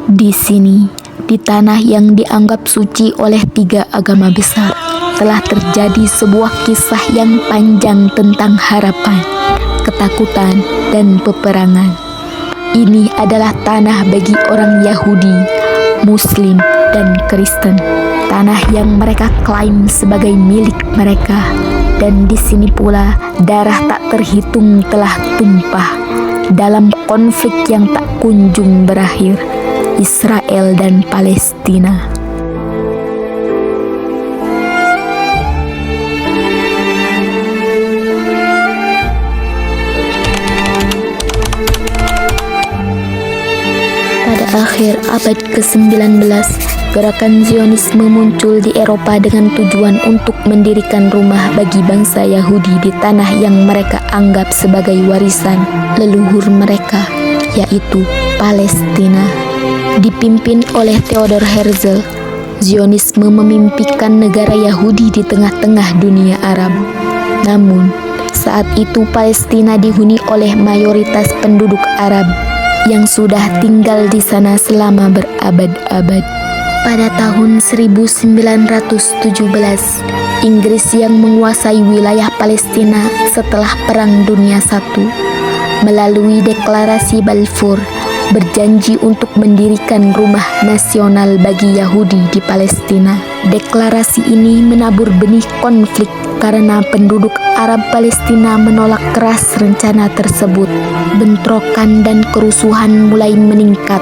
Di sini, di tanah yang dianggap suci oleh tiga agama besar, telah terjadi sebuah kisah yang panjang tentang harapan, ketakutan, dan peperangan. Ini adalah tanah bagi orang Yahudi, Muslim, dan Kristen. Tanah yang mereka klaim sebagai milik mereka. Dan di sini pula darah tak terhitung telah tumpah dalam konflik yang tak kunjung berakhir, Israel dan Palestina. Pada akhir abad ke-19, gerakan Zionisme muncul di Eropa dengan tujuan untuk mendirikan rumah bagi bangsa Yahudi di tanah yang mereka anggap sebagai warisan leluhur mereka, yaitu Palestina. Dipimpin oleh Theodor Herzl, Zionisme memimpikan negara Yahudi di tengah-tengah dunia Arab. Namun, saat itu Palestina dihuni oleh mayoritas penduduk Arab yang sudah tinggal di sana selama berabad-abad. Pada tahun 1917, Inggris yang menguasai wilayah Palestina setelah Perang Dunia I melalui Deklarasi Balfour berjanji untuk mendirikan rumah nasional bagi Yahudi di Palestina. Deklarasi ini menabur benih konflik karena penduduk Arab Palestina menolak keras rencana tersebut. Bentrokan dan kerusuhan mulai meningkat,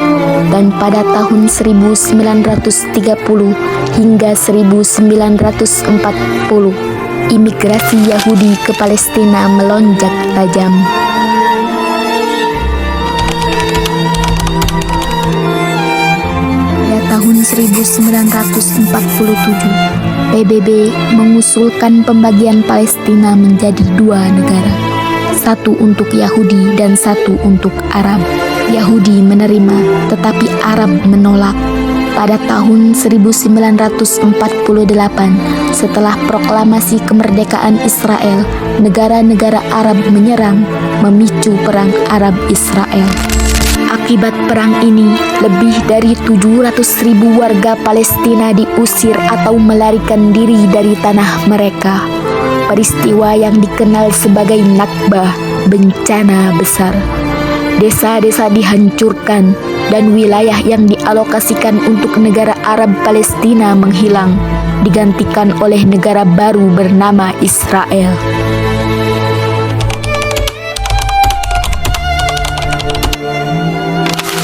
dan pada tahun 1930 hingga 1940, imigrasi Yahudi ke Palestina melonjak tajam. Tahun 1947, PBB mengusulkan pembagian Palestina menjadi dua negara, satu untuk Yahudi dan satu untuk Arab. Yahudi menerima, tetapi Arab menolak. Pada tahun 1948, setelah proklamasi kemerdekaan Israel, negara-negara Arab menyerang, memicu perang Arab-Israel. Akibat perang ini, lebih dari 700.000 warga Palestina diusir atau melarikan diri dari tanah mereka. Peristiwa yang dikenal sebagai Nakbah, bencana besar. Desa-desa dihancurkan dan wilayah yang dialokasikan untuk negara Arab Palestina menghilang, digantikan oleh negara baru bernama Israel.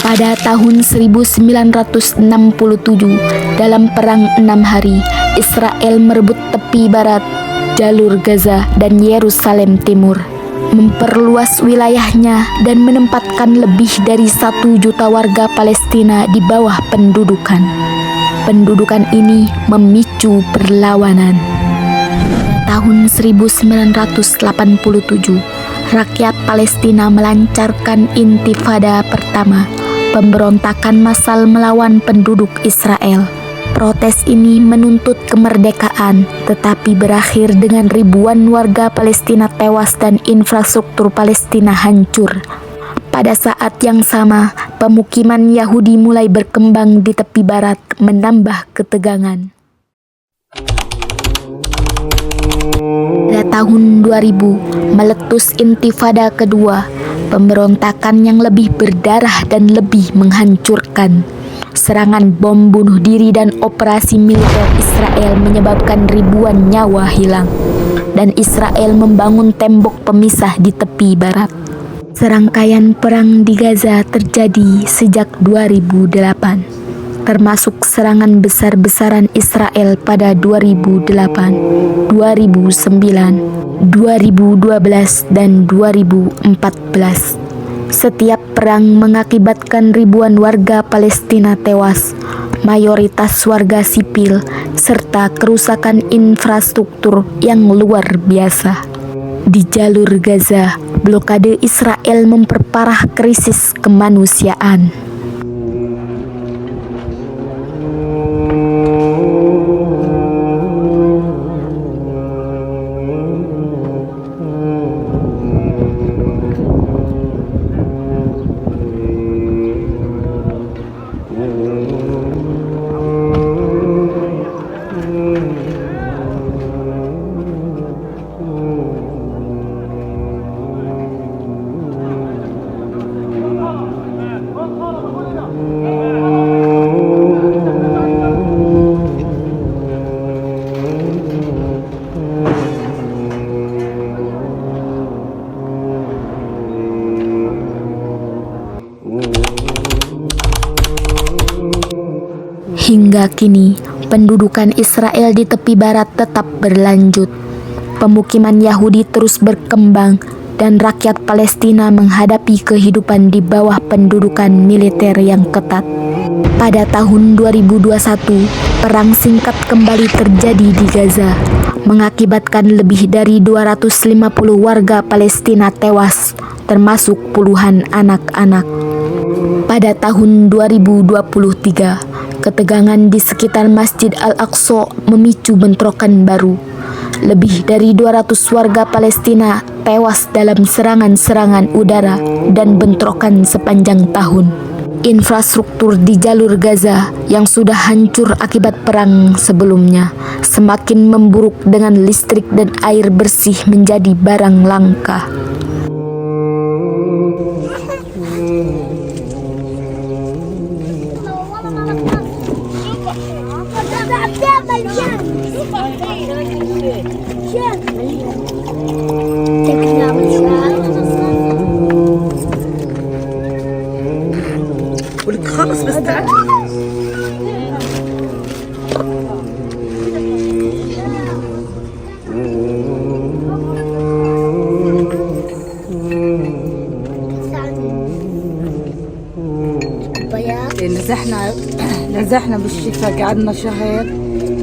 Pada tahun 1967, dalam Perang 6 Hari, Israel merebut tepi barat, jalur Gaza, dan Yerusalem Timur, memperluas wilayahnya dan menempatkan lebih dari 1 juta warga Palestina di bawah pendudukan. Pendudukan ini memicu perlawanan. Tahun 1987, rakyat Palestina melancarkan Intifada pertama, pemberontakan massal melawan penduduk Israel. Protes ini menuntut kemerdekaan, tetapi berakhir dengan ribuan warga Palestina tewas dan infrastruktur Palestina hancur. Pada saat yang sama, pemukiman Yahudi mulai berkembang di tepi barat, menambah ketegangan. Pada tahun 2000, meletus Intifada kedua, pemberontakan yang lebih berdarah dan lebih menghancurkan. Serangan bom bunuh diri dan operasi militer Israel menyebabkan ribuan nyawa hilang, dan Israel membangun tembok pemisah di tepi barat. Serangkaian perang di Gaza terjadi sejak 2008, termasuk serangan besar-besaran Israel pada 2008, 2009, 2012, dan 2014. Setiap perang mengakibatkan ribuan warga Palestina tewas, mayoritas warga sipil, serta kerusakan infrastruktur yang luar biasa. Di jalur Gaza, blokade Israel memperparah krisis kemanusiaan. Hingga kini, pendudukan Israel di tepi barat tetap berlanjut. Pemukiman Yahudi terus berkembang dan rakyat Palestina menghadapi kehidupan di bawah pendudukan militer yang ketat. Pada tahun 2021, perang singkat kembali terjadi di Gaza, mengakibatkan lebih dari 250 warga Palestina tewas, termasuk puluhan anak-anak. Pada tahun 2023, ketegangan di sekitar Masjid Al-Aqsa memicu bentrokan baru. Lebih dari 200 warga Palestina tewas dalam serangan-serangan udara dan bentrokan sepanjang tahun. Infrastruktur di jalur Gaza yang sudah hancur akibat perang sebelumnya semakin memburuk dengan listrik dan air bersih menjadi barang langka. خلص بس تعال نزحنا بالشفا، قعدنا شهر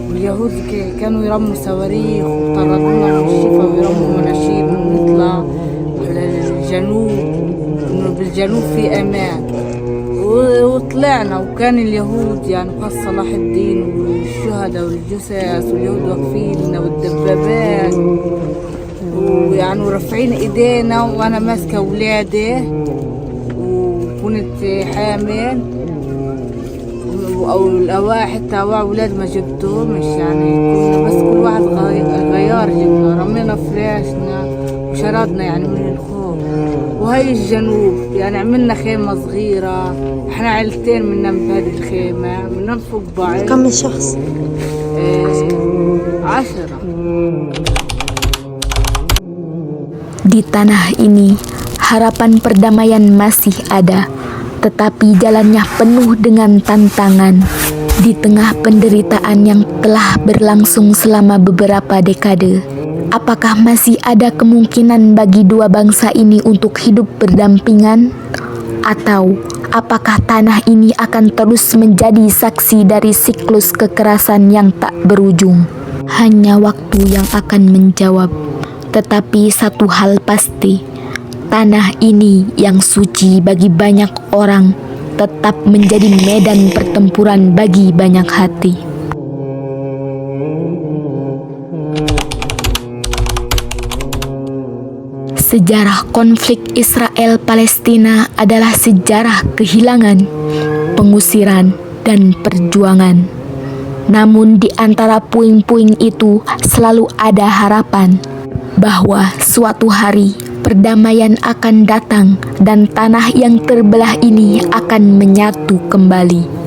واليهود كانوا يرموا صواريخ وطردونا من الشفا ويرموا مناشير ونطلع على الجنوب، انه بالجنوب في امان. وطلعنا وكان اليهود يعني خاص صلاح الدين والشهداء والجثث واليهود واقفين لنا والدبابات ويعني ورافعين ايدينا وانا ماسكه ولادي وكنت حامل او الاواعي حتى اواعي ولاد ما جبتهمش، يعني كنا بس كل واحد غيار جبنا، رمينا فراشنا وشردنا يعني من الخوف. وهي الجنوب يعني عملنا خيمة صغيرة، احنا عيلتين بننام بهذه الخيمة، بننام فوق بعض. كم شخص؟ 10. Di tanah ini, harapan perdamaian masih ada, tetapi jalannya penuh dengan tantangan. Di tengah penderitaan yang telah berlangsung selama beberapa dekade, apakah masih ada kemungkinan bagi dua bangsa ini untuk hidup berdampingan? Atau apakah tanah ini akan terus menjadi saksi dari siklus kekerasan yang tak berujung? Hanya waktu yang akan menjawab. Tetapi satu hal pasti, tanah ini yang suci bagi banyak orang tetap menjadi medan pertempuran bagi banyak hati. Sejarah konflik Israel-Palestina adalah sejarah kehilangan, pengusiran, dan perjuangan. Namun di antara puing-puing itu selalu ada harapan bahwa suatu hari perdamaian akan datang dan tanah yang terbelah ini akan menyatu kembali.